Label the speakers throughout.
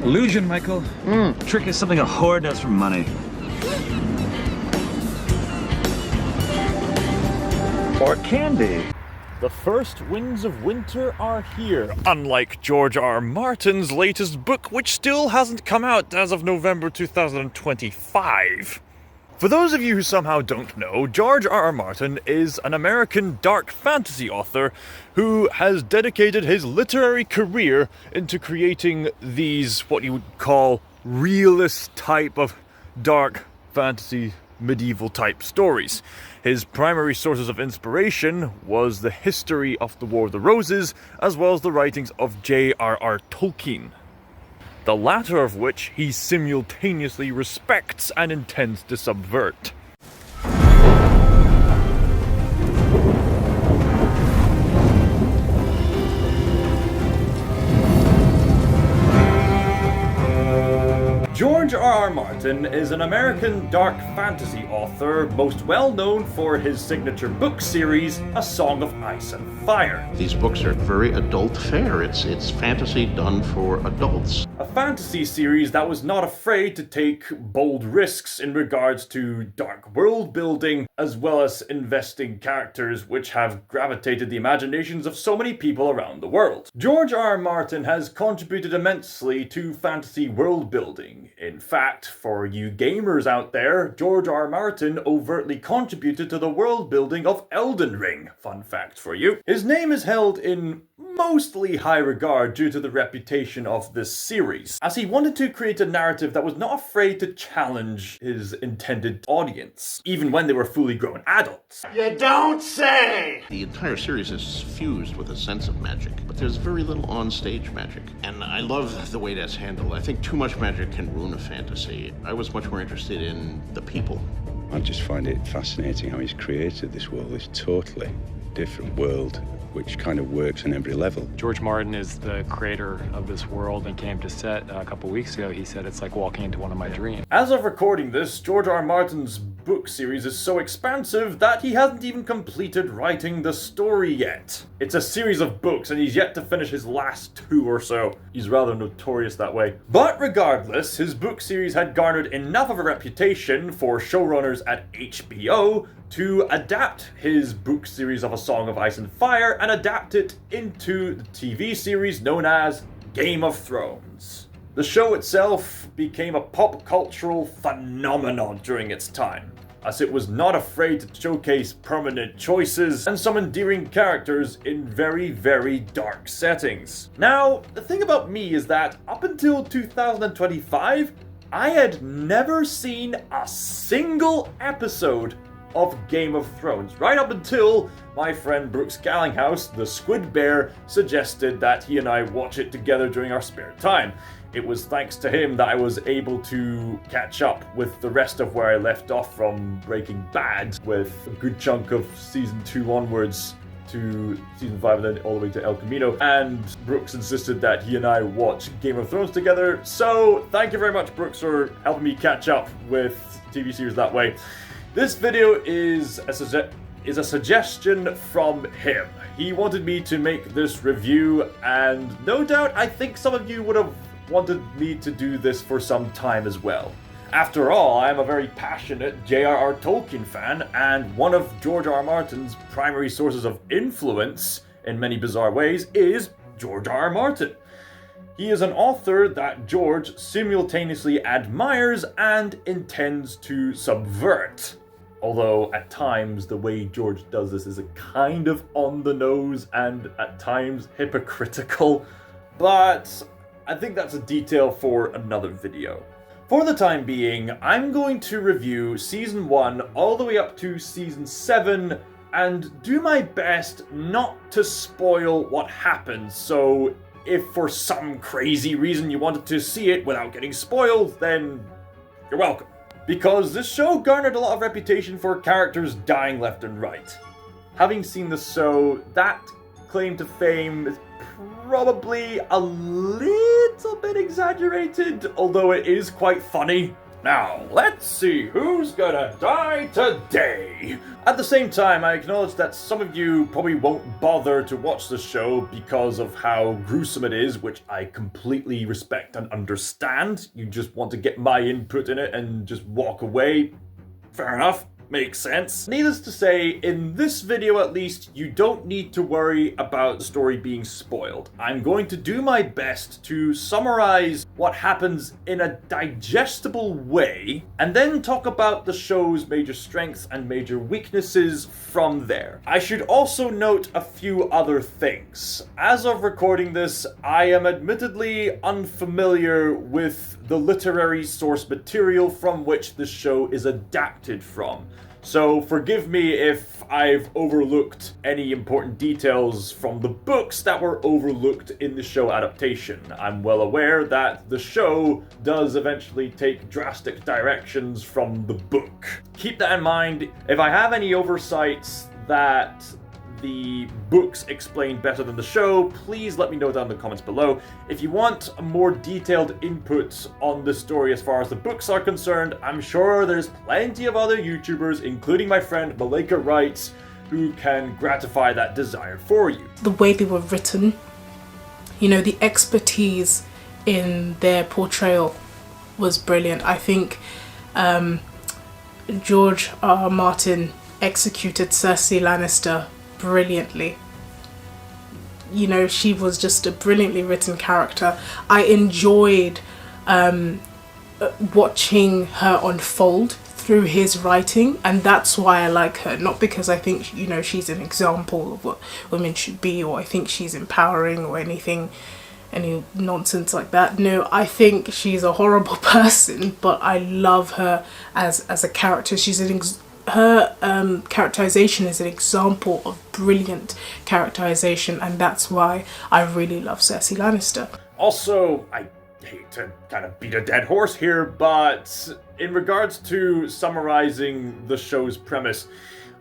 Speaker 1: Illusion, Michael. Trick is something a whore does for money. Or candy.
Speaker 2: The first winds of winter are here, unlike George R. R. Martin's latest book, which still hasn't come out as of November 2025. For those of you who somehow don't know, George R. R. Martin is an American dark fantasy author who has dedicated his literary career into creating these, what you would call, realist type of dark fantasy medieval type stories. His primary sources of inspiration was the history of the War of the Roses, as well as the writings of J.R.R. Tolkien, the latter of which he simultaneously respects and intends to subvert. George R. R. Martin is an American dark fantasy author, most well known for his signature book series, A Song of Ice and Fire.
Speaker 3: These books are very adult fare. It's fantasy done for adults.
Speaker 2: A fantasy series that was not afraid to take bold risks in regards to dark world building, as well as investing characters which have gravitated the imaginations of so many people around the world. George R. R. Martin has contributed immensely to fantasy world building. In fact, for you gamers out there, George R. R. Martin overtly contributed to the world building of Elden Ring. Fun fact for you. His name is held in mostly high regard due to the reputation of this series, as he wanted to create a narrative that was not afraid to challenge his intended audience, even when they were fully grown adults.
Speaker 4: You don't say!
Speaker 3: The entire series is fused with a sense of magic, but there's very little on-stage magic. And I love the way that's handled. I think too much magic can ruin a fantasy. I was much more interested in the people.
Speaker 5: I just find it fascinating how he's created this world, this totally different world, which kind of works on every level.
Speaker 6: George Martin is the creator of this world and came to set a couple weeks ago. He said it's like walking into one of my dreams.
Speaker 2: As of recording this, George R. R. Martin's book series is so expansive that he hasn't even completed writing the story yet. It's a series of books and he's yet to finish his last 2 or so. He's rather notorious that way. But regardless, his book series had garnered enough of a reputation for showrunners at HBO to adapt his book series of A Song of Ice and Fire and adapt it into the TV series known as Game of Thrones. The show itself became a pop cultural phenomenon during its time, as it was not afraid to showcase permanent choices and some endearing characters in very, very dark settings. Now, the thing about me is that up until 2025, I had never seen a single episode of Game of Thrones, right up until my friend Brooks Gallinghouse, the Squid Bear, suggested that he and I watch it together during our spare time. It was thanks to him that I was able to catch up with the rest of where I left off from Breaking Bad, with a good chunk of season 2 onwards to season 5 and then all the way to El Camino. And Brooks insisted that he and I watch Game of Thrones together, so thank you very much, Brooks, for helping me catch up with TV series that way. This video is a suggestion from him. He wanted me to make this review, and no doubt I think some of you would have wanted me to do this for some time as well. After all, I am a very passionate J.R.R. Tolkien fan, and one of George R. R. Martin's primary sources of influence, in many bizarre ways, is George R. R. Martin. He is an author that George simultaneously admires and intends to subvert. Although, at times, the way George does this is a kind of on the nose and at times hypocritical. But I think that's a detail for another video. For the time being, I'm going to review Season 1 all the way up to Season 7 and do my best not to spoil what happens. So if for some crazy reason you wanted to see it without getting spoiled, then you're welcome. Because this show garnered a lot of reputation for characters dying left and right. Having seen the show, that claim to fame is probably a little bit exaggerated, although it is quite funny. Now, let's see who's gonna die today. At the same time, I acknowledge that some of you probably won't bother to watch the show because of how gruesome it is, which I completely respect and understand. You just want to get my input in it and just walk away. Fair enough. Makes sense. Needless to say, in this video at least, you don't need to worry about the story being spoiled. I'm going to do my best to summarize what happens in a digestible way, and then talk about the show's major strengths and major weaknesses from there. I should also note a few other things. As of recording this, I am admittedly unfamiliar with the literary source material from which the show is adapted from. So forgive me if I've overlooked any important details from the books that were overlooked in the show adaptation. I'm well aware that the show does eventually take drastic directions from the book. Keep that in mind. If I have any oversights that the books explain better than the show, please let me know down in the comments below. If you want a more detailed input on the story as far as the books are concerned, I'm sure there's plenty of other YouTubers, including my friend Malika Wright, who can gratify that desire for you.
Speaker 7: The way they were written, you know, the expertise in their portrayal was brilliant. I think George R. R. Martin executed Cersei Lannister brilliantly. You know, she was just a brilliantly written character. I enjoyed watching her unfold through his writing, and that's why I like her. Not because I think, you know, she's an example of what women should be, or I think she's empowering or any nonsense like that. No, I think she's a horrible person, but I love her as a character. She's her characterization is an example of brilliant characterization, and that's why I really love Cersei Lannister.
Speaker 2: Also, I hate to kind of beat a dead horse here, but in regards to summarizing the show's premise,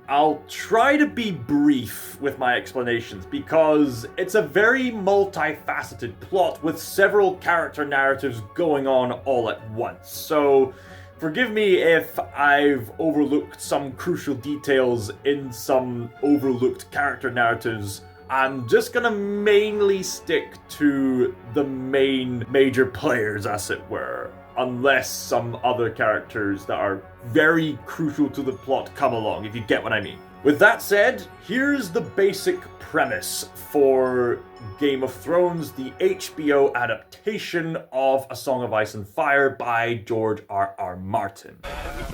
Speaker 2: I'll try to be brief with my explanations because it's a very multifaceted plot with several character narratives going on all at once. So forgive me if I've overlooked some crucial details in some overlooked character narratives. I'm just gonna mainly stick to the main major players, as it were, unless some other characters that are very crucial to the plot come along, if you get what I mean. With that said, here's the basic premise for Game of Thrones, the HBO adaptation of A Song of Ice and Fire by George R. R. Martin.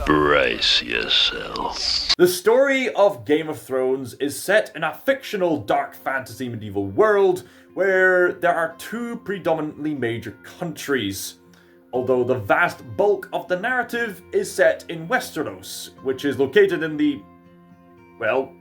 Speaker 8: Brace yourself.
Speaker 2: The story of Game of Thrones is set in a fictional dark fantasy medieval world where there are two predominantly major countries, although the vast bulk of the narrative is set in Westeros, which is located in the, well,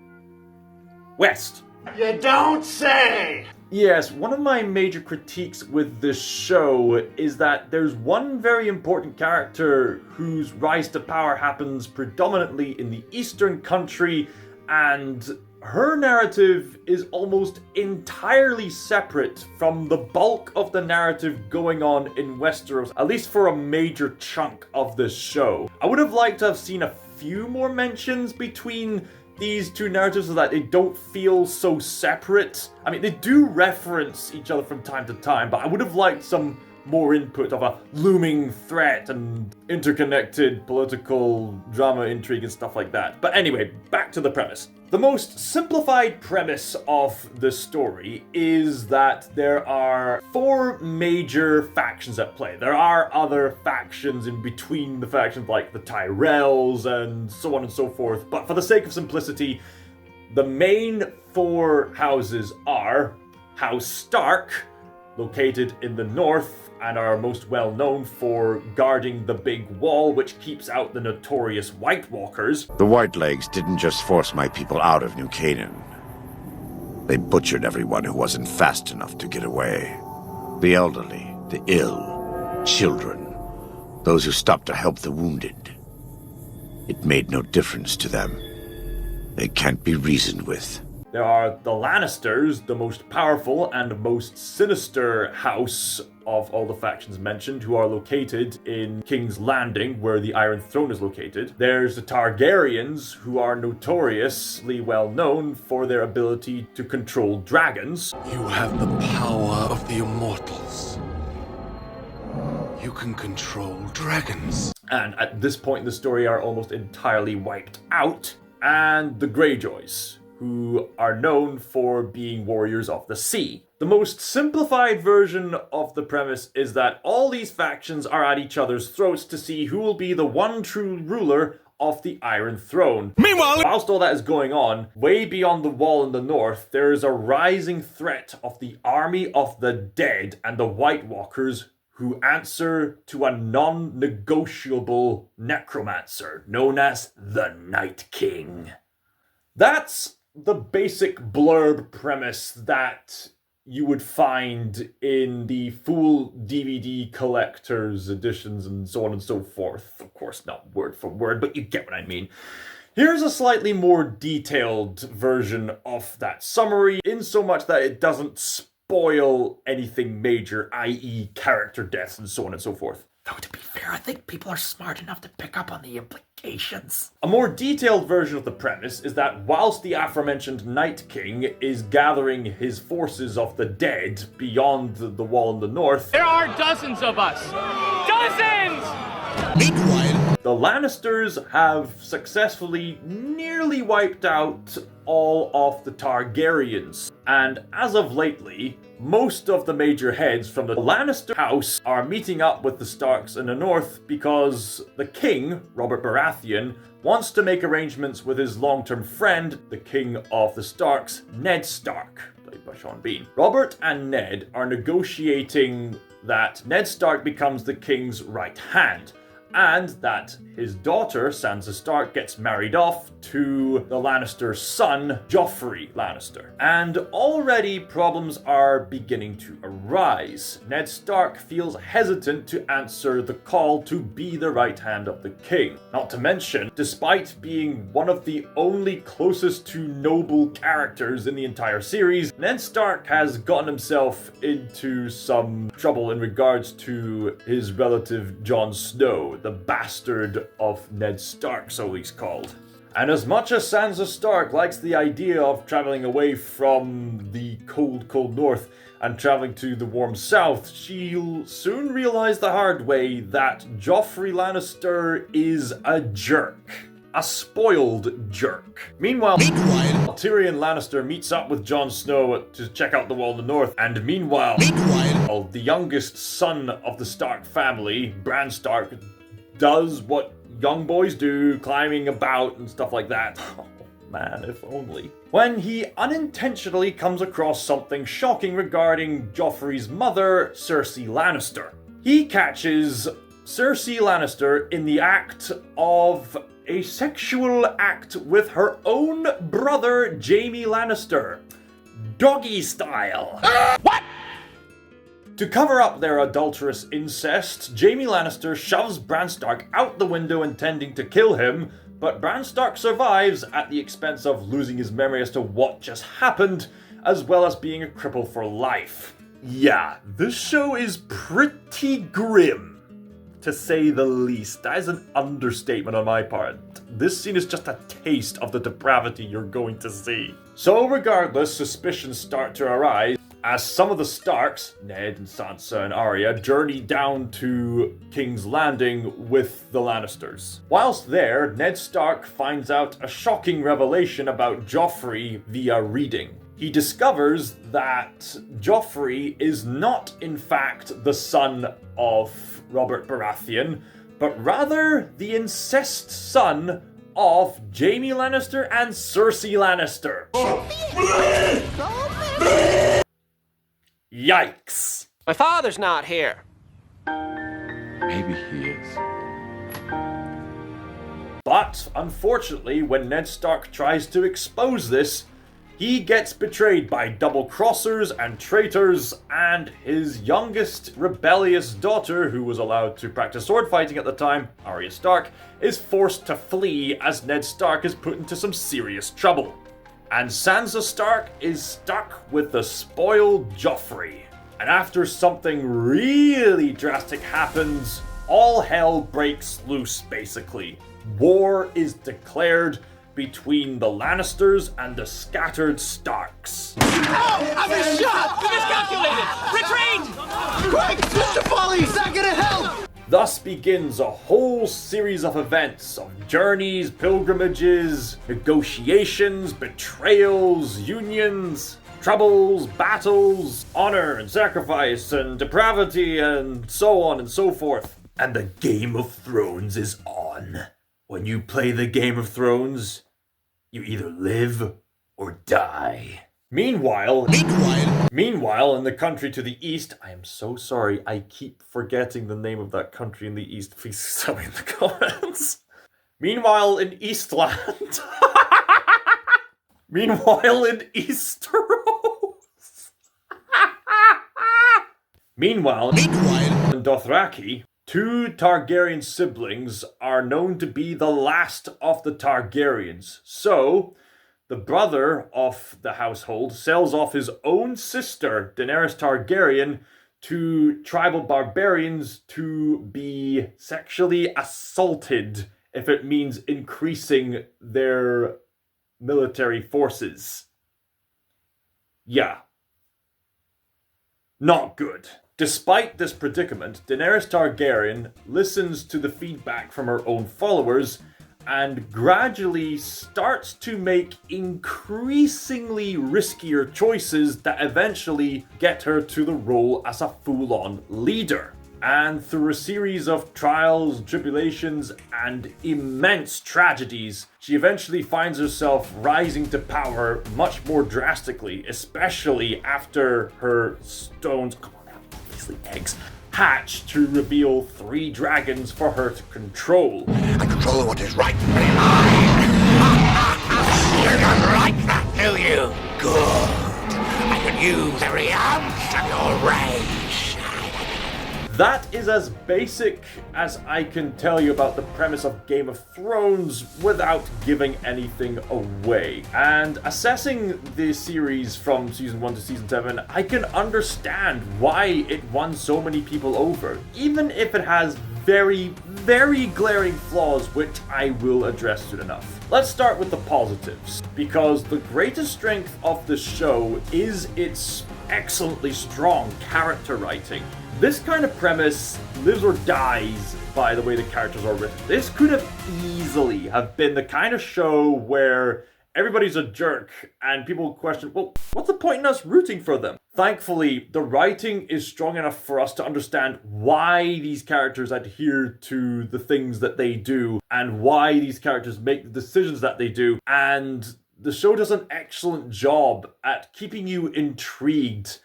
Speaker 2: West.
Speaker 4: You don't say!
Speaker 2: Yes, one of my major critiques with this show is that there's one very important character whose rise to power happens predominantly in the eastern country, and her narrative is almost entirely separate from the bulk of the narrative going on in Westeros, at least for a major chunk of this show. I would have liked to have seen a few more mentions between these two narratives so that they don't feel so separate. I mean, they do reference each other from time to time, but I would have liked some more input of a looming threat and interconnected political drama, intrigue, and stuff like that. But anyway, back to the premise. The most simplified premise of the story is that there are four major factions at play. There are other factions in between the factions, like the Tyrells and so on and so forth, but for the sake of simplicity, the main four houses are House Stark, located in the north, and are most well known for guarding the big wall which keeps out the notorious White Walkers.
Speaker 9: The Whitelegs didn't just force my people out of New Canaan. They butchered everyone who wasn't fast enough to get away. The elderly, the ill, children, those who stopped to help the wounded. It made no difference to them. They can't be reasoned with.
Speaker 2: There are the Lannisters, the most powerful and most sinister house of all the factions mentioned, who are located in King's Landing, where the Iron Throne is located. There's the Targaryens, who are notoriously well known for their ability to control dragons.
Speaker 10: You have the power of the immortals. You can control dragons.
Speaker 2: And at this point in the story are almost entirely wiped out. And the Greyjoys, who are known for being warriors of the sea. The most simplified version of the premise is that all these factions are at each other's throats to see who will be the one true ruler of the Iron Throne. Meanwhile, whilst all that is going on, way beyond the wall in the north, there is a rising threat of the army of the dead and the White Walkers, who answer to a non-negotiable necromancer known as the Night King. That's the basic blurb premise that you would find in the full DVD collector's editions and so on and so forth. Of course, not word for word, but you get what I mean. Here's a slightly more detailed version of that summary, in so much that it doesn't spoil anything major, i.e. character deaths and so on and so forth.
Speaker 11: Though to be fair, I think people are smart enough to pick up on the implications.
Speaker 2: A more detailed version of the premise is that whilst the aforementioned Night King is gathering his forces of the dead beyond the wall in the north,
Speaker 12: there are dozens of us! Dozens!
Speaker 2: The Lannisters have successfully nearly wiped out all of the Targaryens. And as of lately, most of the major heads from the Lannister house are meeting up with the Starks in the north because the king, Robert Baratheon, wants to make arrangements with his long-term friend, the king of the Starks, Ned Stark, played by Sean Bean. Robert and Ned are negotiating that Ned Stark becomes the king's right hand, and that his daughter, Sansa Stark, gets married off to the Lannister's son, Joffrey Lannister. And already problems are beginning to arise. Ned Stark feels hesitant to answer the call to be the right hand of the king. Not to mention, despite being one of the only closest to noble characters in the entire series, Ned Stark has gotten himself into some trouble in regards to his relative Jon Snow, the bastard of Ned Stark, so he's called. And as much as Sansa Stark likes the idea of traveling away from the cold, cold north and traveling to the warm south, she'll soon realize the hard way that Joffrey Lannister is a jerk. A spoiled jerk. Meanwhile, Tyrion Lannister meets up with Jon Snow to check out the wall in the north, and meanwhile, the youngest son of the Stark family, Bran Stark, does what young boys do, climbing about and stuff like that. Oh man, if only. When he unintentionally comes across something shocking regarding Joffrey's mother, Cersei Lannister. He catches Cersei Lannister in the act of a sexual act with her own brother, Jaime Lannister. Doggy style. What? To cover up their adulterous incest, Jaime Lannister shoves Bran Stark out the window intending to kill him, but Bran Stark survives at the expense of losing his memory as to what just happened, as well as being a cripple for life. Yeah, this show is pretty grim, to say the least. That is an understatement on my part. This scene is just a taste of the depravity you're going to see. So regardless, suspicions start to arise as some of the Starks, Ned and Sansa and Arya, journey down to King's Landing with the Lannisters. Whilst there, Ned Stark finds out a shocking revelation about Joffrey via reading. He discovers that Joffrey is not, in fact, the son of Robert Baratheon, but rather the incest son of Jaime Lannister and Cersei Lannister. Yikes.
Speaker 13: My father's not here.
Speaker 10: Maybe he is.
Speaker 2: But, unfortunately, when Ned Stark tries to expose this, he gets betrayed by double-crossers and traitors, and his youngest rebellious daughter, who was allowed to practice sword fighting at the time, Arya Stark, is forced to flee as Ned Stark is put into some serious trouble. And Sansa Stark is stuck with the spoiled Joffrey. And after something really drastic happens, all hell breaks loose, basically. War is declared between the Lannisters and the scattered Starks.
Speaker 4: Oh, I've been shot!
Speaker 12: Miscalculated! Retreat!
Speaker 4: Quick, Mr. Foley, is that gonna help?
Speaker 2: Thus begins a whole series of events, of journeys, pilgrimages, negotiations, betrayals, unions, troubles, battles, honor and sacrifice and depravity and so on and so forth. And the Game of Thrones is on. When you play the Game of Thrones, you either live or die. Meanwhile, in the country to the east, I am so sorry, I keep forgetting the name of that country in the east. Please tell me in the comments. Meanwhile, in Eastland. Meanwhile, in Easteros. Meanwhile, in Dothraki, 2 Targaryen siblings are known to be the last of the Targaryens. So, the brother of the household sells off his own sister, Daenerys Targaryen, to tribal barbarians to be sexually assaulted if it means increasing their military forces. Yeah. Not good. Despite this predicament, Daenerys Targaryen listens to the feedback from her own followers and gradually starts to make increasingly riskier choices that eventually get her to the role as a full-on leader. And through a series of trials, tribulations, and immense tragedies, she eventually finds herself rising to power much more drastically, especially after her stones, obviously eggs, hatch to reveal 3 dragons for her to control.
Speaker 4: I control what is right and mine. You don't like that, do you? Good. I can use every ounce of your rage.
Speaker 2: That is as basic as I can tell you about the premise of Game of Thrones without giving anything away. And assessing the series from season 1 to season 7, I can understand why it won so many people over, even if it has very, very glaring flaws, which I will address soon enough. Let's start with the positives, because the greatest strength of the show is its excellently strong character writing. This kind of premise lives or dies by the way the characters are written. This could have easily have been the kind of show where everybody's a jerk and people question, well, what's the point in us rooting for them? Thankfully, the writing is strong enough for us to understand why these characters adhere to the things that they do and why these characters make the decisions that they do. And the show does an excellent job at keeping you intrigued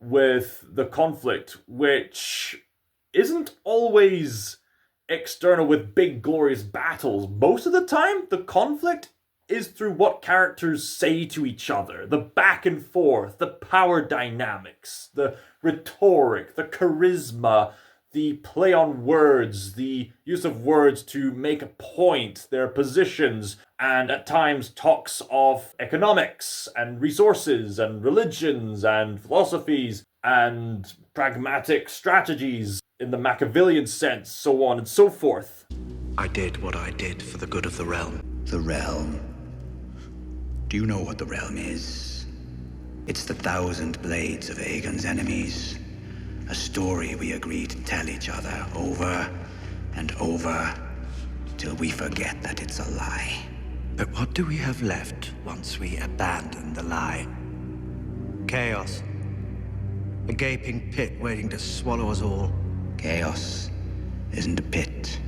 Speaker 2: with the conflict, which isn't always external with big glorious battles. Most of the time, the conflict is through what characters say to each other, the back and forth, the power dynamics, the rhetoric, the charisma, the play on words, the use of words to make a point, their positions, and at times talks of economics and resources and religions and philosophies and pragmatic strategies in the Machiavellian sense, so on and so forth.
Speaker 13: I did what I did for the good of the realm. The realm? Do you know what the realm is? It's the 1,000 blades of Aegon's enemies. A story we agree to tell each other over and over till we forget that it's a lie. But what do we have left once we abandon the lie? Chaos. A gaping pit waiting to swallow us all. Chaos isn't a pit.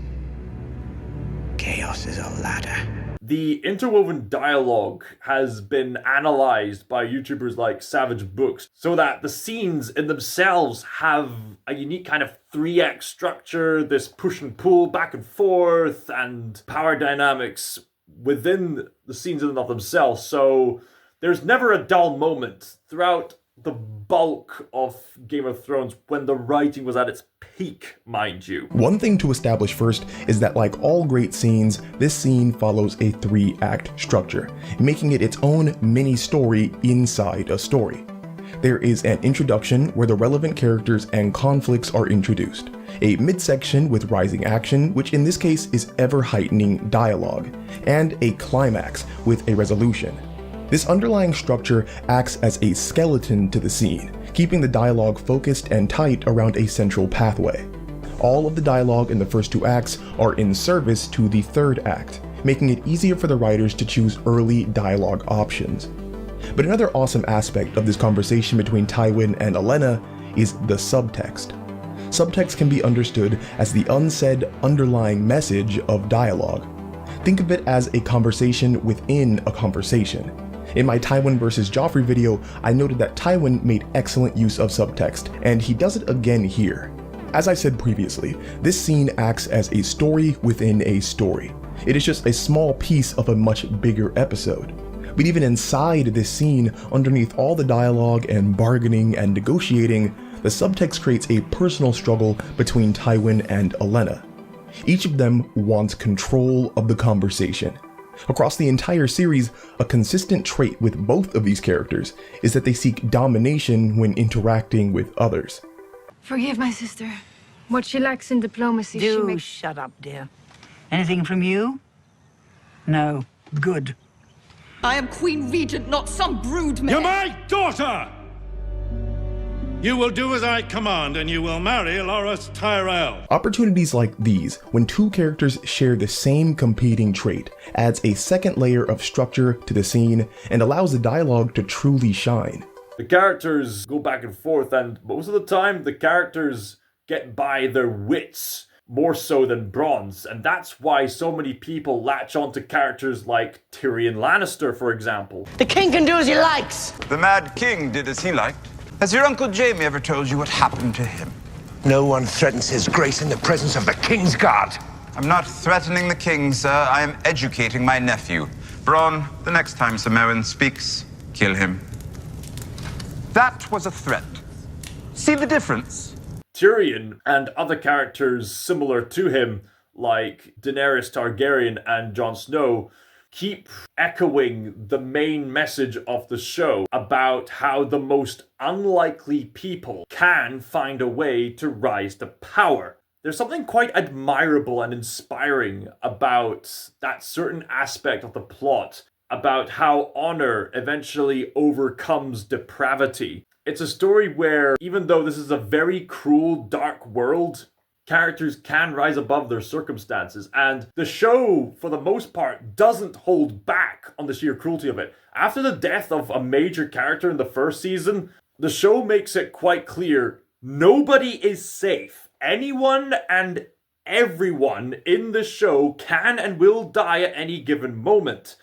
Speaker 13: Chaos is a ladder.
Speaker 2: The interwoven dialogue has been analyzed by YouTubers like Savage Books so that the scenes in themselves have a unique kind of 3x structure, this push and pull back and forth, and power dynamics within the scenes in and of themselves. So there's never a dull moment throughout the bulk of Game of Thrones when the writing was at its peak, mind you.
Speaker 14: One thing to establish first is that, like all great scenes, this scene follows a 3-act structure, making it its own mini story inside a story. There is an introduction where the relevant characters and conflicts are introduced, a midsection with rising action, which in this case is ever-heightening dialogue, and a climax with a resolution. This underlying structure acts as a skeleton to the scene, keeping the dialogue focused and tight around a central pathway. All of the dialogue in the first two acts are in service to the third act, making it easier for the writers to choose early dialogue options. But another awesome aspect of this conversation between Tywin and Olenna is the subtext. Subtext can be understood as the unsaid underlying message of dialogue. Think of it as a conversation within a conversation. In my Tywin vs. Joffrey video, I noted that Tywin made excellent use of subtext, and he does it again here. As I said previously, this scene acts as a story within a story. It is just a small piece of a much bigger episode. But even inside this scene, underneath all the dialogue and bargaining and negotiating, the subtext creates a personal struggle between Tywin and Olenna. Each of them wants control of the conversation. Across the entire series, a consistent trait with both of these characters is that they seek domination when interacting with others.
Speaker 15: Forgive my sister. What she lacks in diplomacy, she makes...
Speaker 16: Shut up, dear. Anything from you? No. Good.
Speaker 17: I am Queen Regent, not some brood mare.
Speaker 10: You're my daughter! You will do as I command, and you will marry Loras Tyrell.
Speaker 14: Opportunities like these, when two characters share the same competing trait, adds a second layer of structure to the scene and allows the dialogue to truly shine.
Speaker 2: The characters go back and forth, and most of the time the characters get by their wits more so than bronze, and that's why so many people latch on to characters like Tyrion Lannister, for example.
Speaker 16: The king can do as he likes!
Speaker 18: The Mad King did as he liked. Has your Uncle Jamie ever told you what happened to him?
Speaker 4: No one threatens his grace in the presence of the King's Guard.
Speaker 18: I'm not threatening the king, sir. I am educating my nephew. Bronn, the next time Sir Meryn speaks, kill him. That was a threat. See the difference?
Speaker 2: Tyrion and other characters similar to him, like Daenerys Targaryen and Jon Snow, keep echoing the main message of the show about how the most unlikely people can find a way to rise to power. There's something quite admirable and inspiring about that certain aspect of the plot, about how honor eventually overcomes depravity. It's a story where, even though this is a very cruel, dark world, characters can rise above their circumstances, and the show, for the most part, doesn't hold back on the sheer cruelty of it. After the death of a major character in the first season, the show makes it quite clear nobody is safe. Anyone and everyone in the show can and will die at any given moment.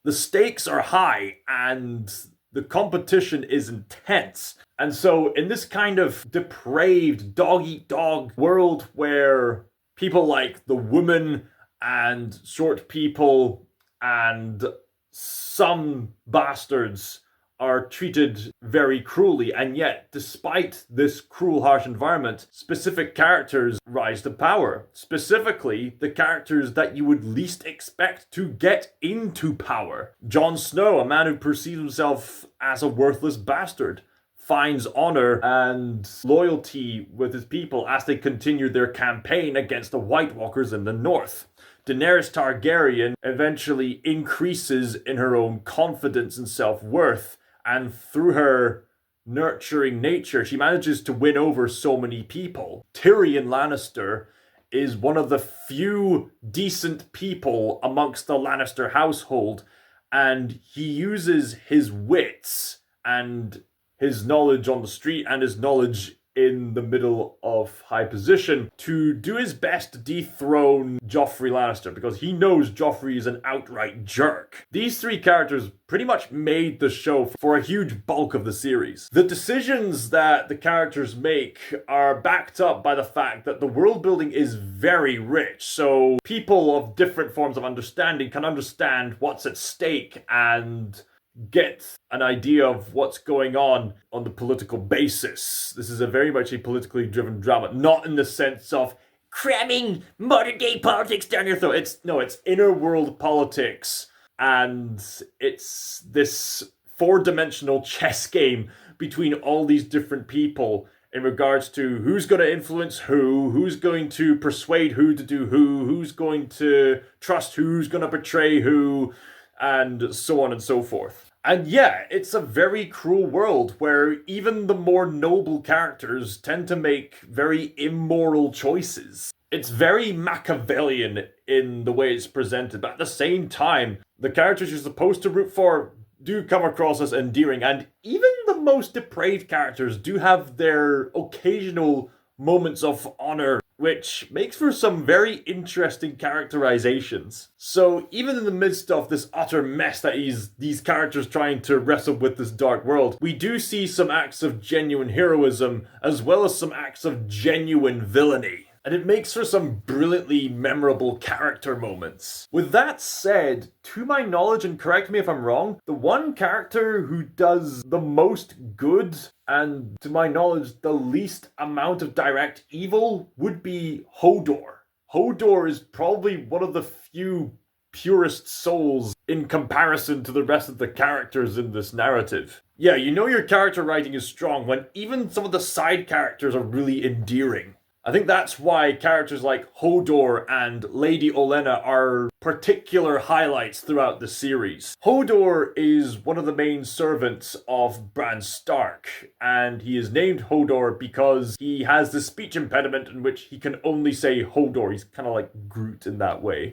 Speaker 2: The stakes are high, and the competition is intense. And so in this kind of depraved dog-eat-dog world where people like the woman and short people and some bastards are treated very cruelly, and yet despite this cruel, harsh environment, specific characters rise to power. Specifically, the characters that you would least expect to get into power. Jon Snow, a man who perceives himself as a worthless bastard, finds honor and loyalty with his people as they continue their campaign against the White Walkers in the north. Daenerys Targaryen eventually increases in her own confidence and self-worth, and through her nurturing nature, she manages to win over so many people. Tyrion Lannister is one of the few decent people amongst the Lannister household, and he uses his wits and his knowledge on the street and his knowledge in the middle of high position to do his best to dethrone Joffrey Lannister, because he knows Joffrey is an outright jerk. These three characters pretty much made the show for a huge bulk of the series. The decisions that the characters make are backed up by the fact that the world building is very rich, so people of different forms of understanding can understand what's at stake and get an idea of what's going on the political basis. This is a very much a politically driven drama, not in the sense of cramming modern day politics down your throat. It's inner world politics, and it's this four-dimensional chess game between all these different people in regards to who's going to influence who's going to persuade who to do who's going to trust who's going to betray who, and so on and so forth. And yeah, it's a very cruel world where even the more noble characters tend to make very immoral choices. It's very Machiavellian in the way it's presented, but at the same time, the characters you're supposed to root for do come across as endearing, and even the most depraved characters do have their occasional moments of honor, which makes for some very interesting characterizations. So even in the midst of this utter mess that these characters trying to wrestle with this dark world, we do see some acts of genuine heroism as well as some acts of genuine villainy. And it makes for some brilliantly memorable character moments. With that said, to my knowledge, and correct me if I'm wrong, the one character who does the most good and, to my knowledge, the least amount of direct evil would be Hodor. Hodor is probably one of the few purest souls in comparison to the rest of the characters in this narrative. Yeah, you know your character writing is strong when even some of the side characters are really endearing. I think that's why characters like Hodor and Lady Olenna are particular highlights throughout the series. Hodor is one of the main servants of Bran Stark, and he is named Hodor because he has this speech impediment in which he can only say Hodor. He's kind of like Groot in that way.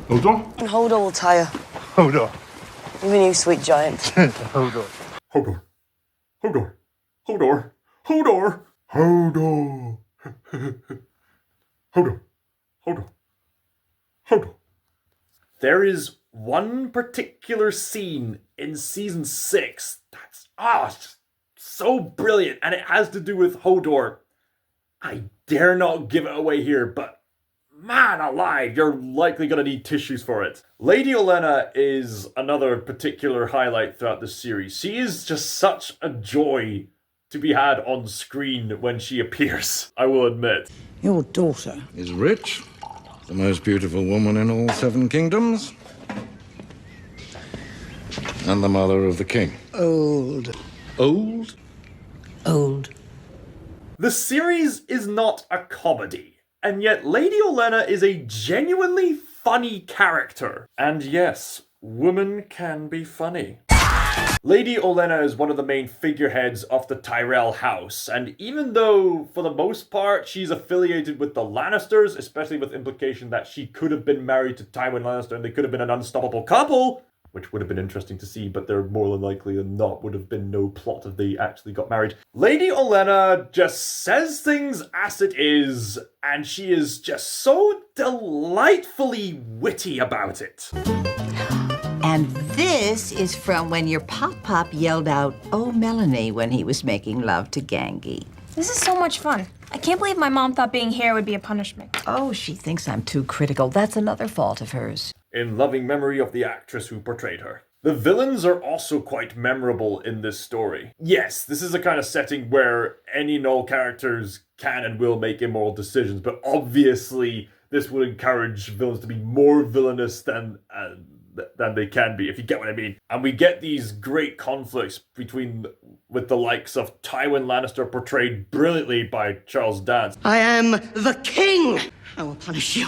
Speaker 19: Hodor?
Speaker 20: And Hodor will tire.
Speaker 19: Hodor.
Speaker 20: Even you, sweet giant.
Speaker 19: Hodor.
Speaker 2: Hodor. Hodor. Hodor. Hodor. Hodor. Hodor. Hodor. Hodor. There is one particular scene in season 6 that's so brilliant, and it has to do with Hodor. I dare not give it away here, but man alive, you're likely going to need tissues for it. Lady Olenna is another particular highlight throughout the series. She is just such a joy to be had on screen when she appears, I will admit.
Speaker 21: Your daughter
Speaker 22: is rich, the most beautiful woman in all 7 kingdoms, and the mother of the king.
Speaker 21: Old.
Speaker 22: Old?
Speaker 21: Old.
Speaker 2: The series is not a comedy, and yet Lady Olenna is a genuinely funny character. And yes, women can be funny. Lady Olenna is one of the main figureheads of the Tyrell house, and even though, for the most part, she's affiliated with the Lannisters, especially with implication that she could have been married to Tywin Lannister and they could have been an unstoppable couple, which would have been interesting to see, but they're more than likely than not would have been no plot if they actually got married. Lady Olenna just says things as it is, and she is just so delightfully witty about it.
Speaker 23: And this is from when your Pop yelled out, "Oh, Melanie," when he was making love to Gangi.
Speaker 24: This is so much fun. I can't believe my mom thought being here would be a punishment.
Speaker 23: Oh, she thinks I'm too critical. That's another fault of hers.
Speaker 2: In loving memory of the actress who portrayed her. The villains are also quite memorable in this story. Yes, this is a kind of setting where any and all characters can and will make immoral decisions, but obviously this would encourage villains to be more villainous than they can be, if you get what I mean. And we get these great conflicts with the likes of Tywin Lannister, portrayed brilliantly by Charles Dance.
Speaker 20: I am the king! I will punish you.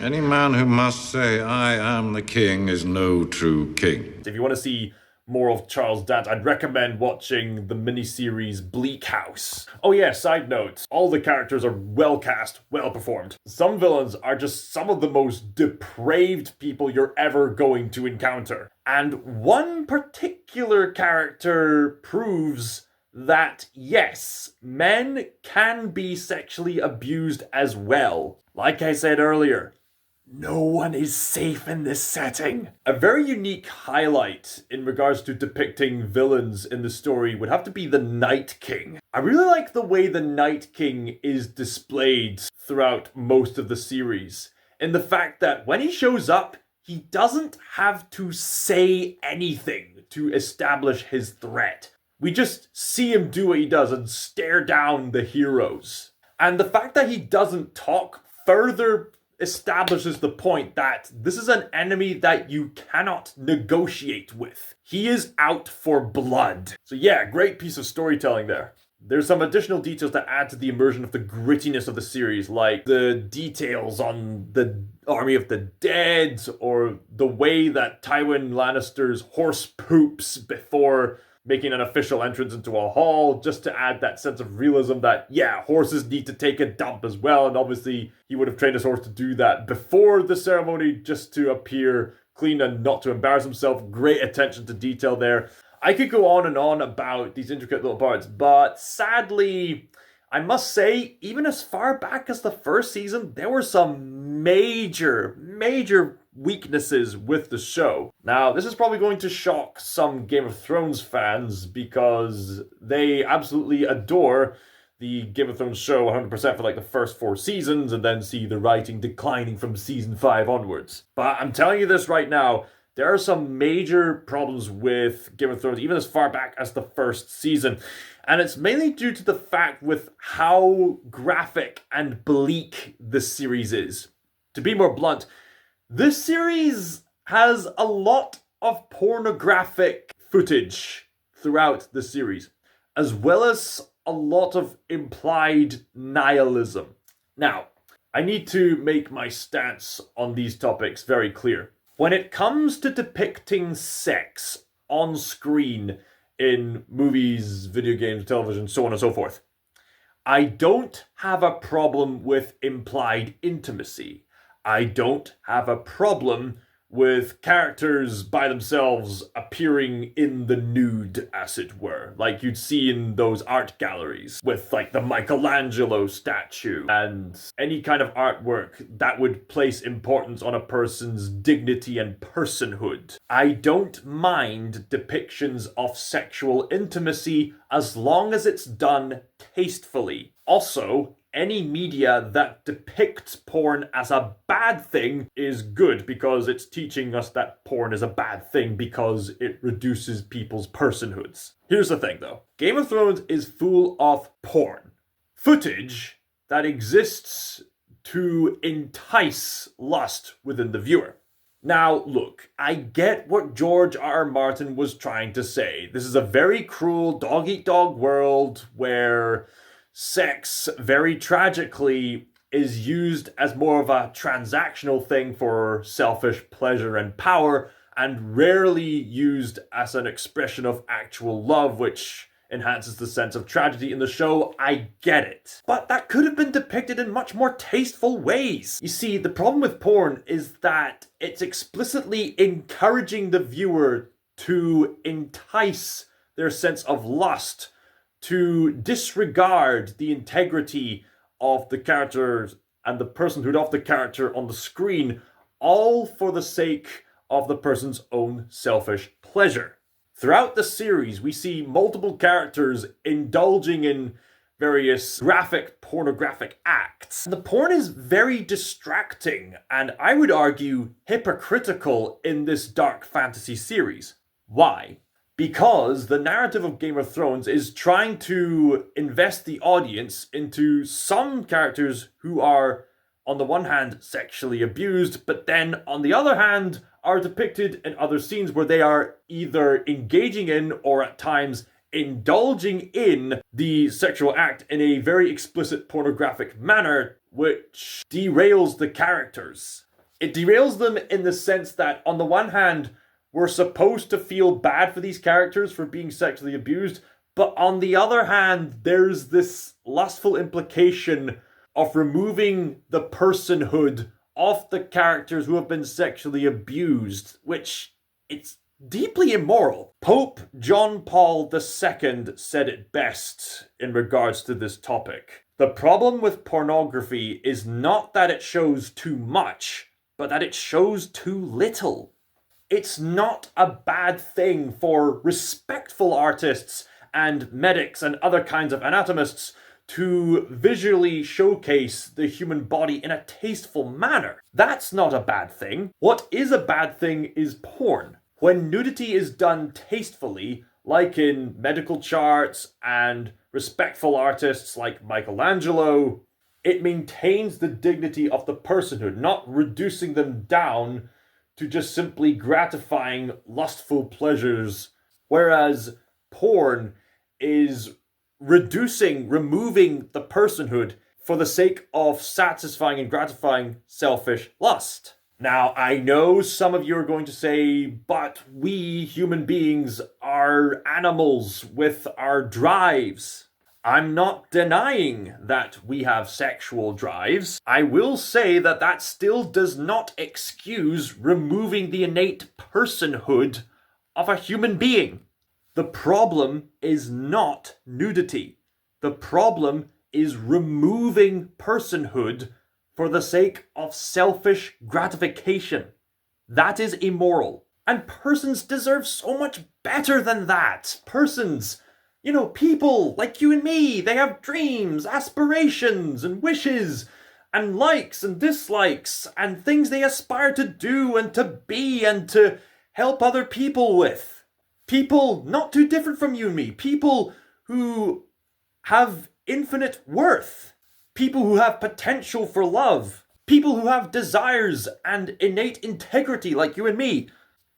Speaker 22: Any man who must say, "I am the king," is no true king.
Speaker 2: If you want to see more of Charles Dance, I'd recommend watching the miniseries Bleak House. Oh yeah, side note, all the characters are well cast, well performed. Some villains are just some of the most depraved people you're ever going to encounter. And one particular character proves that yes, men can be sexually abused as well. Like I said earlier, no one is safe in this setting. A very unique highlight in regards to depicting villains in the story would have to be the Night King. I really like the way the Night King is displayed throughout most of the series, in the fact that when he shows up, he doesn't have to say anything to establish his threat. We just see him do what he does and stare down the heroes. And the fact that he doesn't talk further establishes the point that this is an enemy that you cannot negotiate with. He is out for blood. So yeah, great piece of storytelling there. There's some additional details that add to the immersion of the grittiness of the series, like the details on the Army of the Dead, or the way that Tywin Lannister's horse poops before making an official entrance into a hall, just to add that sense of realism that, yeah, horses need to take a dump as well, and obviously he would have trained his horse to do that before the ceremony just to appear clean and not to embarrass himself. Great attention to detail there. I could go on and on about these intricate little parts, but sadly, I must say, even as far back as the first season, there were some major weaknesses with the show. Now, this is probably going to shock some Game of Thrones fans because they absolutely adore the Game of Thrones show 100% for like the first 4 seasons and then see the writing declining from season 5 onwards. But I'm telling you this right now, there are some major problems with Game of Thrones, even as far back as the first season. And it's mainly due to the fact with how graphic and bleak this series is. To be more blunt, this series has a lot of pornographic footage throughout the series, as well as a lot of implied nihilism. Now, I need to make my stance on these topics very clear. When it comes to depicting sex on screen in movies, video games, television, so on and so forth, I don't have a problem with implied intimacy. I don't have a problem with characters by themselves appearing in the nude, as it were, like you'd see in those art galleries with like the Michelangelo statue and any kind of artwork that would place importance on a person's dignity and personhood. I don't mind depictions of sexual intimacy as long as it's done tastefully. Also, any media that depicts porn as a bad thing is good because it's teaching us that porn is a bad thing because it reduces people's personhoods. Here's the thing though. Game of Thrones is full of porn. Footage that exists to entice lust within the viewer. Now, look, I get what George R.R. Martin was trying to say. This is a very cruel dog-eat-dog world where sex, very tragically, is used as more of a transactional thing for selfish pleasure and power, and rarely used as an expression of actual love, which enhances the sense of tragedy in the show. I get it. But that could have been depicted in much more tasteful ways. You see, the problem with porn is that it's explicitly encouraging the viewer to entice their sense of lust, to disregard the integrity of the characters and the personhood of the character on the screen, all for the sake of the person's own selfish pleasure. Throughout the series, we see multiple characters indulging in various graphic, pornographic acts. The porn is very distracting, and I would argue hypocritical in this dark fantasy series. Why? Because the narrative of Game of Thrones is trying to invest the audience into some characters who are, on the one hand, sexually abused, but then, on the other hand, are depicted in other scenes where they are either engaging in or at times indulging in the sexual act in a very explicit pornographic manner, which derails the characters. It derails them in the sense that, on the one hand, we're supposed to feel bad for these characters for being sexually abused, but on the other hand, there's this lustful implication of removing the personhood of the characters who have been sexually abused, which it's deeply immoral. Pope John Paul II said it best in regards to this topic. The problem with pornography is not that it shows too much, but that it shows too little. It's not a bad thing for respectful artists and medics and other kinds of anatomists to visually showcase the human body in a tasteful manner. That's not a bad thing. What is a bad thing is porn. When nudity is done tastefully, like in medical charts and respectful artists like Michelangelo, It maintains the dignity of the personhood, not reducing them down to just simply gratifying lustful pleasures, whereas porn is removing the personhood for the sake of satisfying and gratifying selfish lust. Now, I know some of you are going to say, but we human beings are animals with our drives. I'm not denying that we have sexual drives. I will say that that still does not excuse removing the innate personhood of a human being. The problem is not nudity. The problem is removing personhood for the sake of selfish gratification. That is immoral. And persons deserve so much better than that. Persons, people like you and me, they have dreams, aspirations, and wishes, and likes and dislikes, and things they aspire to do and to be and to help other people with. People not too different from you and me. People who have infinite worth. People who have potential for love. People who have desires and innate integrity like you and me.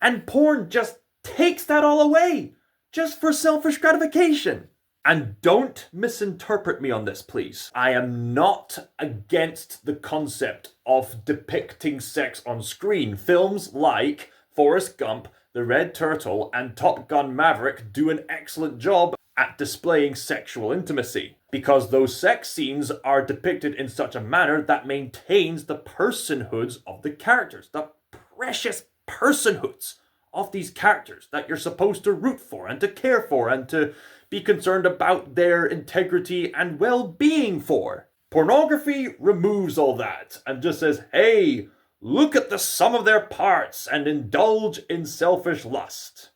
Speaker 2: And porn just takes that all away, just for selfish gratification. And don't misinterpret me on this, please. I am not against the concept of depicting sex on screen. Films like Forrest Gump, The Red Turtle, and Top Gun Maverick do an excellent job at displaying sexual intimacy, because those sex scenes are depicted in such a manner that maintains the personhoods of the characters, the precious personhoods of these characters that you're supposed to root for and to care for and to be concerned about their integrity and well-being for. Pornography removes all that and just says, hey, look at the sum of their parts and indulge in selfish lust.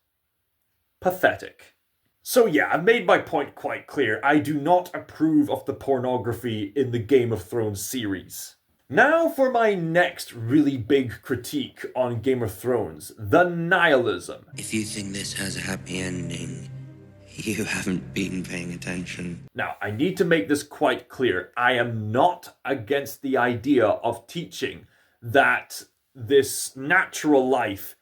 Speaker 2: Pathetic. So yeah, I've made my point quite clear. I do not approve of the pornography in the Game of Thrones series. Now for my next really big critique on Game of Thrones, the nihilism.
Speaker 1: If you think this has a happy ending, you haven't been paying attention.
Speaker 2: Now, I need to make this quite clear. I am not against the idea of teaching that this natural life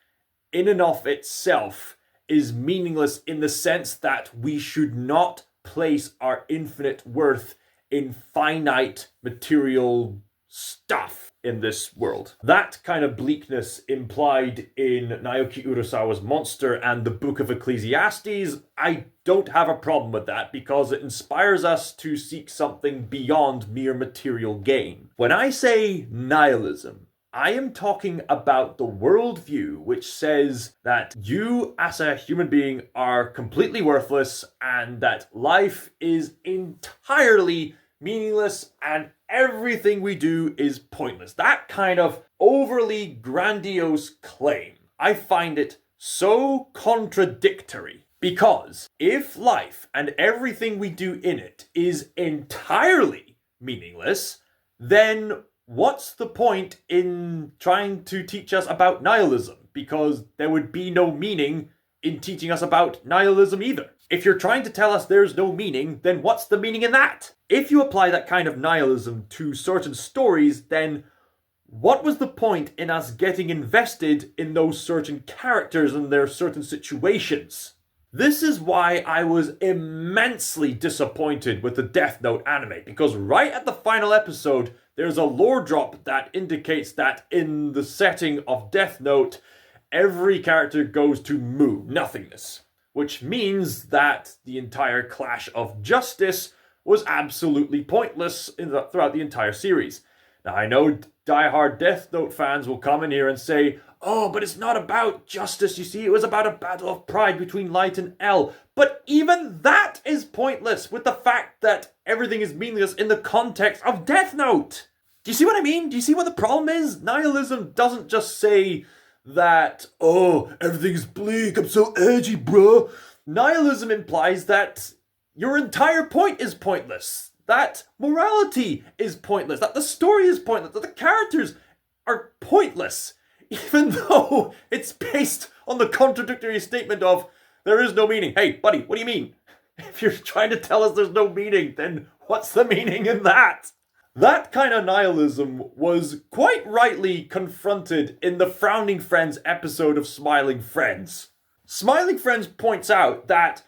Speaker 2: in and of itself is meaningless in the sense that we should not place our infinite worth in finite material stuff in this world. That kind of bleakness implied in Naoki Urasawa's Monster and the Book of Ecclesiastes, I don't have a problem with that because it inspires us to seek something beyond mere material gain. When I say nihilism, I am talking about the worldview which says that you as a human being are completely worthless and that life is entirely meaningless and everything we do is pointless. That kind of overly grandiose claim, I find it so contradictory. Because if life and everything we do in it is entirely meaningless, then what's the point in trying to teach us about nihilism? Because there would be no meaning in teaching us about nihilism either. If you're trying to tell us there's no meaning, then what's the meaning in that? If you apply that kind of nihilism to certain stories, then what was the point in us getting invested in those certain characters and their certain situations? This is why I was immensely disappointed with the Death Note anime, because right at the final episode, there's a lore drop that indicates that in the setting of Death Note, every character goes to Mu, nothingness. Which means that the entire clash of justice was absolutely pointless throughout the entire series. Now, I know diehard Death Note fans will come in here and say, oh, but it's not about justice, you see, it was about a battle of pride between Light and L. But even that is pointless with the fact that everything is meaningless in the context of Death Note. Do you see what I mean? Do you see what the problem is? Nihilism doesn't just say that, oh, everything's bleak, I'm so edgy, bro. Nihilism implies that your entire point is pointless, that morality is pointless, that the story is pointless, that the characters are pointless, even though it's based on the contradictory statement of, there is no meaning. Hey, buddy, what do you mean? If you're trying to tell us there's no meaning, then what's the meaning in that? That kind of nihilism was quite rightly confronted in the Frowning Friends episode of Smiling Friends. Smiling Friends points out that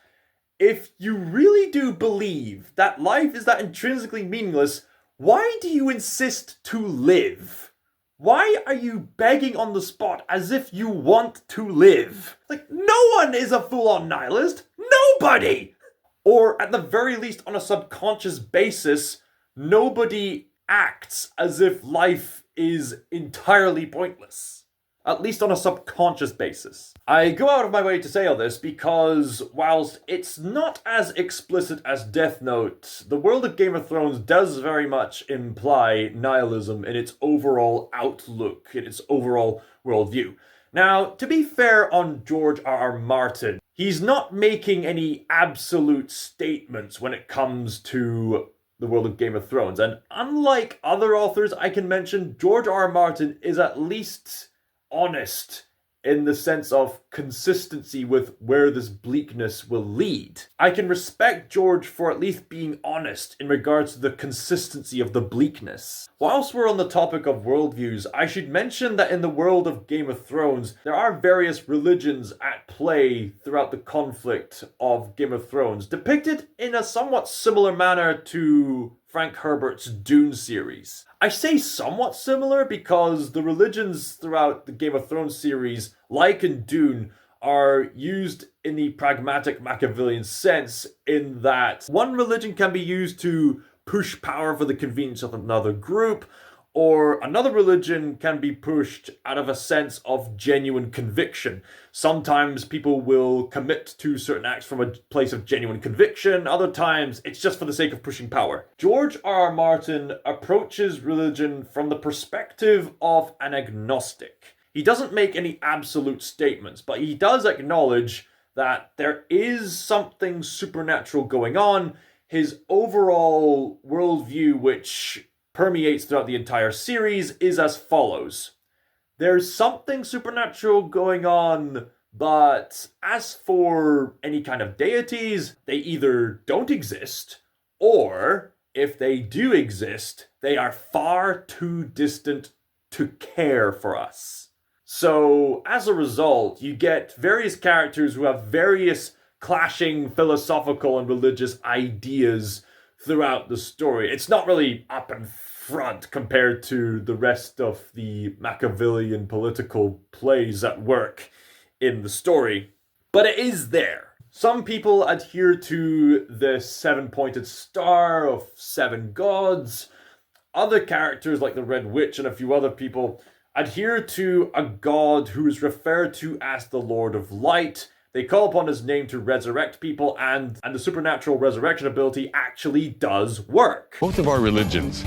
Speaker 2: if you really do believe that life is that intrinsically meaningless, why do you insist to live? Why are you begging on the spot as if you want to live? Like, no one is a full-on nihilist. Nobody! Or at the very least, on a subconscious basis, nobody acts as if life is entirely pointless. At least on a subconscious basis. I go out of my way to say all this because whilst it's not as explicit as Death Note, the world of Game of Thrones does very much imply nihilism in its overall outlook, in its overall worldview. Now, to be fair on George R.R. Martin, he's not making any absolute statements when it comes to the world of Game of Thrones. And unlike other authors I can mention, George R.R. Martin is at least honest in the sense of consistency with where this bleakness will lead. I can respect George for at least being honest in regards to the consistency of the bleakness. Whilst we're on the topic of worldviews, I should mention that in the world of Game of Thrones, there are various religions at play throughout the conflict of Game of Thrones, depicted in a somewhat similar manner to Frank Herbert's Dune series. I say somewhat similar because the religions throughout the Game of Thrones series, like in Dune, are used in the pragmatic Machiavellian sense in that one religion can be used to push power for the convenience of another group, or another religion can be pushed out of a sense of genuine conviction. Sometimes people will commit to certain acts from a place of genuine conviction, other times it's just for the sake of pushing power. George R.R. Martin approaches religion from the perspective of an agnostic. He doesn't make any absolute statements, but he does acknowledge that there is something supernatural going on. His overall worldview, which permeates throughout the entire series, is as follows. There's something supernatural going on, but as for any kind of deities, they either don't exist, or if they do exist, they are far too distant to care for us. So, as a result, you get various characters who have various clashing philosophical and religious ideas throughout the story. It's not really up and front compared to the rest of the Machiavellian political plays at work in the story, but it is there. Some people adhere to the seven-pointed star of seven gods. Other characters, like the Red Witch and a few other people, adhere to a god who is referred to as the Lord of Light. They call upon his name to resurrect people, and the supernatural resurrection ability actually does work.
Speaker 3: Both of our religions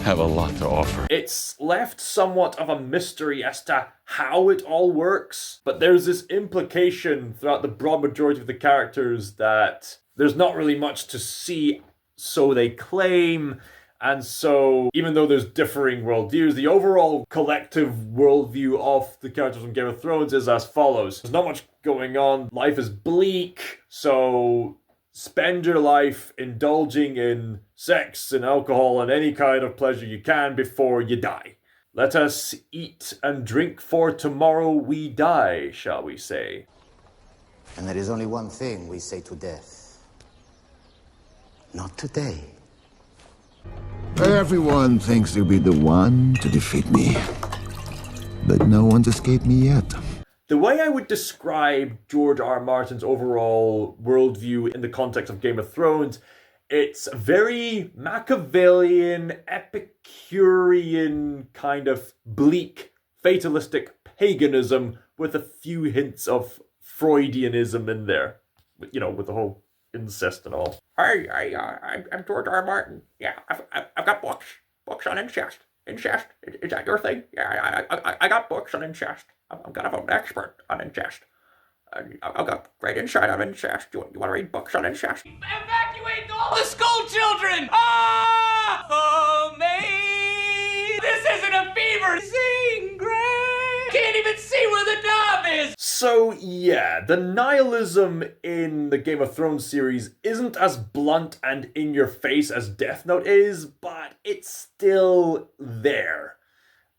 Speaker 3: have a lot to offer.
Speaker 2: It's left somewhat of a mystery as to how it all works, but there's this implication throughout the broad majority of the characters that there's not really much to see, so they claim. And so, even though there's differing worldviews, the overall collective worldview of the characters from Game of Thrones is as follows. There's not much going on. Life is bleak, so spend your life indulging in sex and alcohol and any kind of pleasure you can before you die. Let us eat and drink, for tomorrow we die, shall we say.
Speaker 5: And there is only one thing we say to death. Not today.
Speaker 6: Everyone thinks they'll be the one to defeat me. But no one's escaped me yet.
Speaker 2: The way I would describe George R. R. Martin's overall worldview in the context of Game of Thrones, it's very Machiavellian, Epicurean, kind of bleak, fatalistic paganism with a few hints of Freudianism in there. You know, with the whole incest and all.
Speaker 4: I'm George R. R. Martin. Yeah, I've got books on incest. Incest, is that your thing? Yeah, I got books on incest. I'm kind of an expert on incest. I've got great insight on incest. You want to read books on incest?
Speaker 12: Evacuate all the school children! Oh, mate! This isn't a fever! Sing, Gray! Can't even see where the knob is!
Speaker 2: So yeah, the nihilism in the Game of Thrones series isn't as blunt and in your face as Death Note is, but it's still there.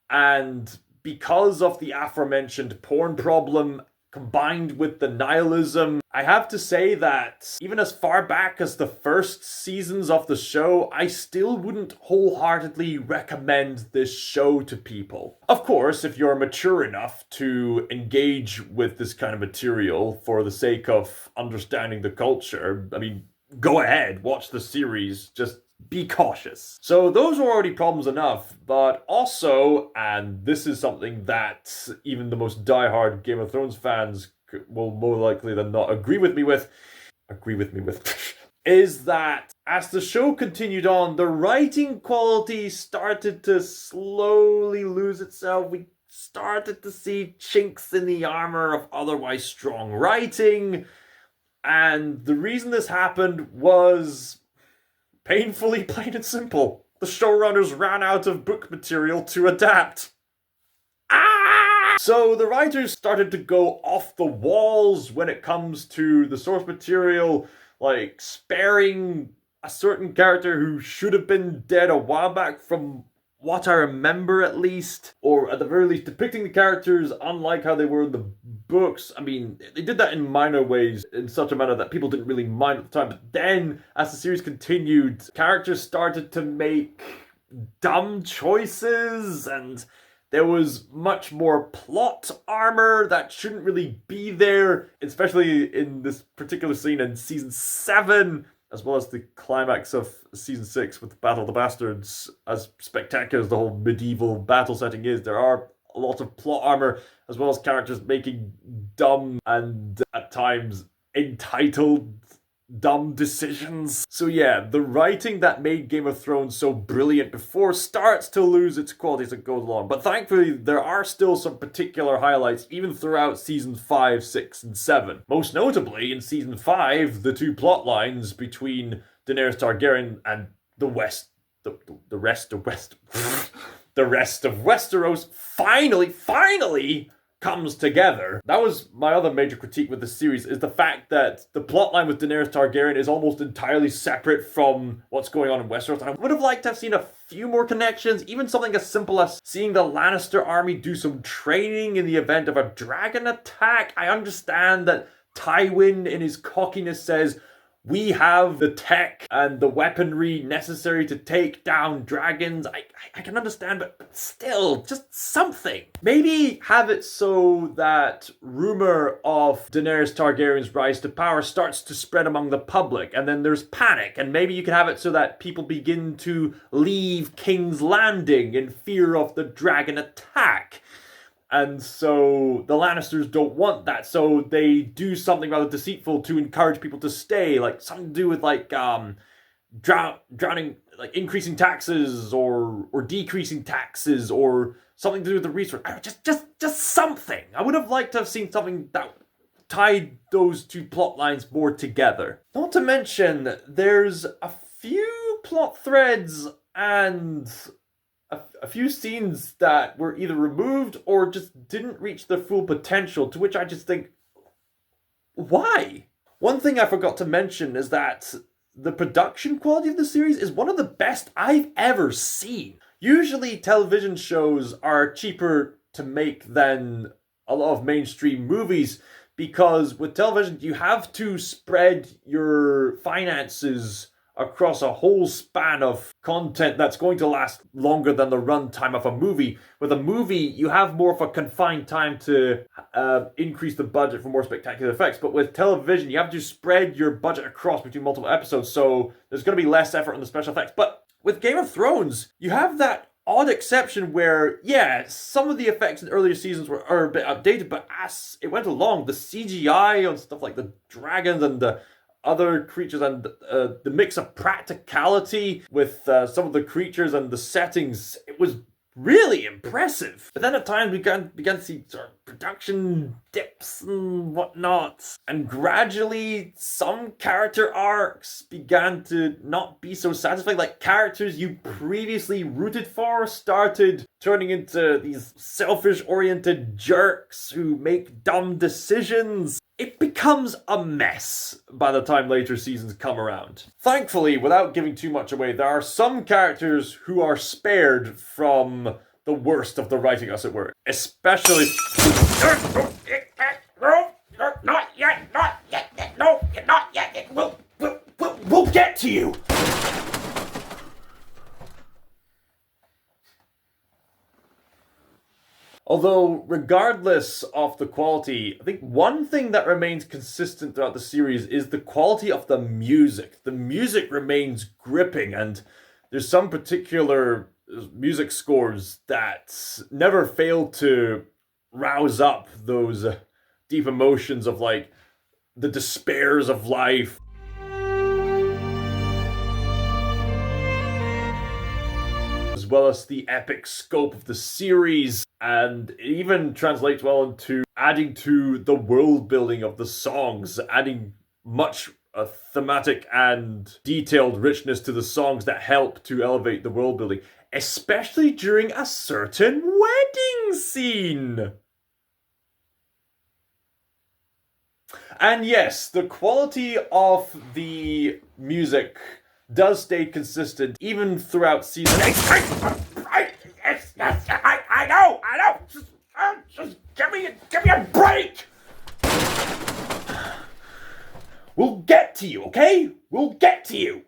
Speaker 2: And because of the aforementioned porn problem combined with the nihilism, I have to say that even as far back as the first seasons of the show, I still wouldn't wholeheartedly recommend this show to people. Of course, if you're mature enough to engage with this kind of material for the sake of understanding the culture, I mean, go ahead, watch the series, just be cautious. So those are already problems enough, but also, and this is something that even the most diehard Game of Thrones fans will more likely than not agree with me with, is that as the show continued on, the writing quality started to slowly lose itself. We started to see chinks in the armor of otherwise strong writing, and the reason this happened was painfully plain and simple. The showrunners ran out of book material to adapt. So the writers started to go off the walls when it comes to the source material, like sparing a certain character who should have been dead a while back from what I remember at least, or at the very least depicting the characters unlike how they were in the books. I mean, they did that in minor ways in such a manner that people didn't really mind at the time, but then as the series continued, characters started to make dumb choices, and there was much more plot armor that shouldn't really be there, especially in this particular scene in season 7, as well as the climax of season 6 with the Battle of the Bastards. As spectacular as the whole medieval battle setting is, there are a lot of plot armor, as well as characters making dumb and at times entitled dumb decisions. So yeah, the writing that made Game of Thrones so brilliant before starts to lose its quality as it goes along. But thankfully, there are still some particular highlights even throughout seasons 5, 6, and 7. Most notably, in season 5, the two plot lines between Daenerys Targaryen and the rest of Westeros finally comes together. That was my other major critique with the series, is the fact that the plotline with Daenerys Targaryen is almost entirely separate from what's going on in Westeros. And I would have liked to have seen a few more connections, even something as simple as seeing the Lannister army do some training in the event of a dragon attack. I understand that Tywin, in his cockiness, says, we have the tech and the weaponry necessary to take down dragons. I can understand, but still, just something. Maybe have it so that rumor of Daenerys Targaryen's rise to power starts to spread among the public, and then there's panic, and maybe you can have it so that people begin to leave King's Landing in fear of the dragon attack. And so the Lannisters don't want that, so they do something rather deceitful to encourage people to stay, like something to do with like drowning, like increasing taxes or decreasing taxes, or something to do with the resource. Just something. I would have liked to have seen something that tied those two plot lines more together. Not to mention, there's a few plot threads and a few scenes that were either removed or just didn't reach their full potential, to which I just think, why? One thing I forgot to mention is that the production quality of the series is one of the best I've ever seen. Usually television shows are cheaper to make than a lot of mainstream movies, because with television you have to spread your finances across a whole span of content that's going to last longer than the runtime of a movie. With a movie, you have more of a confined time to increase the budget for more spectacular effects. But with television, you have to spread your budget across between multiple episodes, so there's going to be less effort on the special effects. But with Game of Thrones, you have that odd exception where, yeah, some of the effects in earlier seasons are a bit outdated, but as it went along, the CGI on stuff like the dragons and the other creatures and the mix of practicality with some of the creatures and the settings, it was really impressive. But then at times we began to see sort of production dips and whatnot. And gradually, some character arcs began to not be so satisfying. Like, characters you previously rooted for started turning into these selfish-oriented jerks who make dumb decisions. It becomes a mess by the time later seasons come around. Thankfully, without giving too much away, there are some characters who are spared from the worst of the writing, as it were. Especially...
Speaker 4: No, not yet, no, not yet.
Speaker 2: We'll get to you! Although, regardless of the quality, I think one thing that remains consistent throughout the series is the quality of the music. The music remains gripping, and there's some particular music scores that never fail to rouse up those deep emotions of, like, the despairs of life. As well as the epic scope of the series, and it even translates well into adding to the world building of the songs, adding much thematic and detailed richness to the songs that help to elevate the world building, especially during a certain wedding scene. And yes, the quality of the music does stay consistent even throughout season 8.
Speaker 4: I know. Just give me a break.
Speaker 2: We'll get to you, okay? We'll get to you.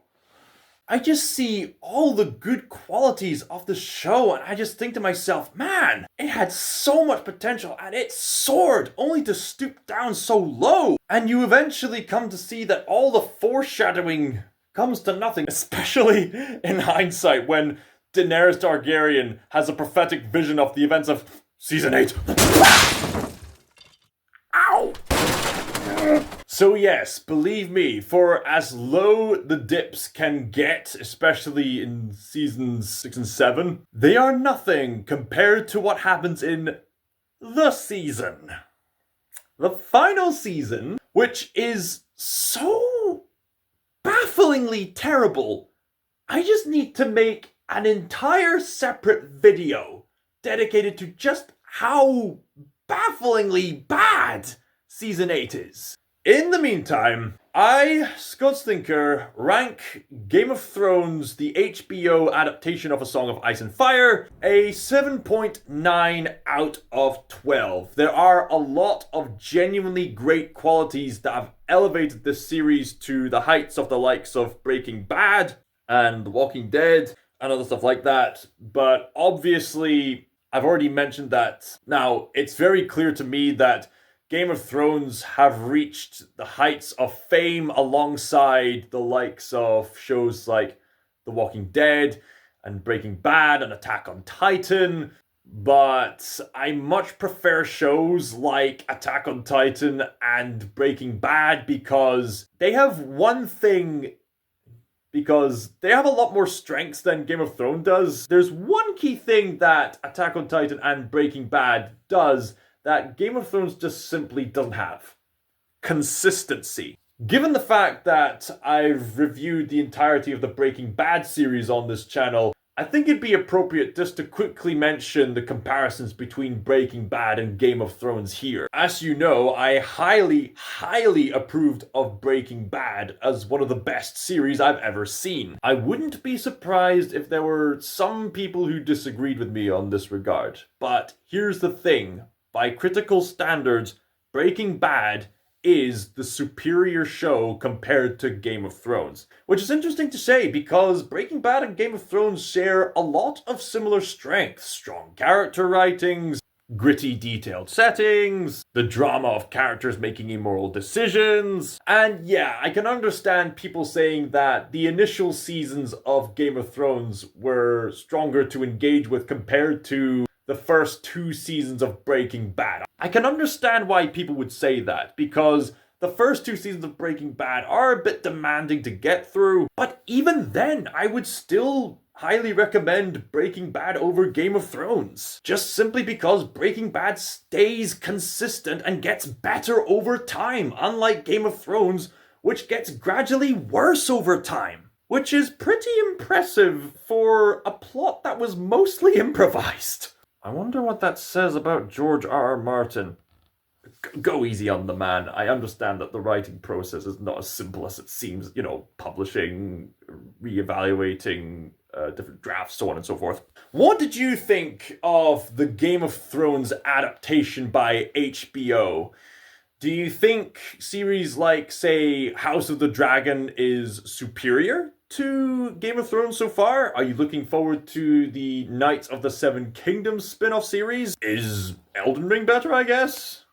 Speaker 2: I just see all the good qualities of the show, and I just think to myself, man, it had so much potential and it soared only to stoop down so low. And you eventually come to see that all the foreshadowing comes to nothing, especially in hindsight when Daenerys Targaryen has a prophetic vision of the events of Season 8.
Speaker 4: Ow!
Speaker 2: So yes, believe me, for as low the dips can get, especially in seasons 6 and 7, they are nothing compared to what happens in the season. The final season, which is so bafflingly terrible, I just need to make an entire separate video dedicated to just how bafflingly bad Season 8 is. In the meantime, I, ScotsThinker, rank Game of Thrones, the HBO adaptation of A Song of Ice and Fire, a 7.9 out of 12. There are a lot of genuinely great qualities that have elevated this series to the heights of the likes of Breaking Bad and The Walking Dead and other stuff like that. But obviously, I've already mentioned that. Now, it's very clear to me that Game of Thrones have reached the heights of fame alongside the likes of shows like The Walking Dead and Breaking Bad and Attack on Titan, but I much prefer shows like Attack on Titan and Breaking Bad because they have one thing, because they have a lot more strengths than Game of Thrones does. There's one key thing that Attack on Titan and Breaking Bad does that Game of Thrones just simply doesn't have. Consistency. Given the fact that I've reviewed the entirety of the Breaking Bad series on this channel, I think it'd be appropriate just to quickly mention the comparisons between Breaking Bad and Game of Thrones here. As you know, I highly approved of Breaking Bad as one of the best series I've ever seen. I wouldn't be surprised if there were some people who disagreed with me on this regard. But here's the thing. By critical standards, Breaking Bad is the superior show compared to Game of Thrones. Which is interesting to say because Breaking Bad and Game of Thrones share a lot of similar strengths. Strong character writings, gritty detailed settings, the drama of characters making immoral decisions. And yeah, I can understand people saying that the initial seasons of Game of Thrones were stronger to engage with compared to the first 2 seasons of Breaking Bad. I can understand why people would say that, because the first 2 seasons of Breaking Bad are a bit demanding to get through, but even then, I would still highly recommend Breaking Bad over Game of Thrones. Just simply because Breaking Bad stays consistent and gets better over time, unlike Game of Thrones, which gets gradually worse over time. Which is pretty impressive for a plot that was mostly improvised. I wonder what that says about George R.R. Martin. Go easy on the man. I understand that the writing process is not as simple as it seems, you know, publishing, reevaluating different drafts, so on and so forth. What did you think of the Game of Thrones adaptation by HBO? Do you think series like, say, House of the Dragon is superior to Game of Thrones so far? Are you looking forward to the Knights of the Seven Kingdoms spin-off series? Is Elden Ring better, I guess?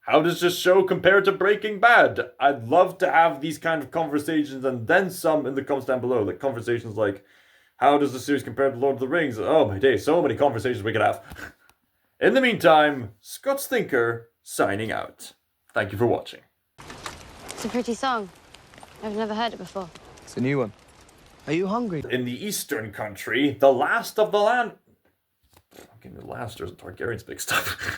Speaker 2: How does this show compare to Breaking Bad? I'd love to have these kind of conversations and then some in the comments down below. Like conversations like, how does the series compare to Lord of the Rings? Oh my day, so many conversations we could have. In the meantime, ScotsThinker signing out. Thank you for watching.
Speaker 7: It's a pretty song. I've never heard it before.
Speaker 8: It's a new one. Are you hungry?
Speaker 2: In the Eastern country, the last of the land... Fucking the Lannisters and Targaryens mixed up.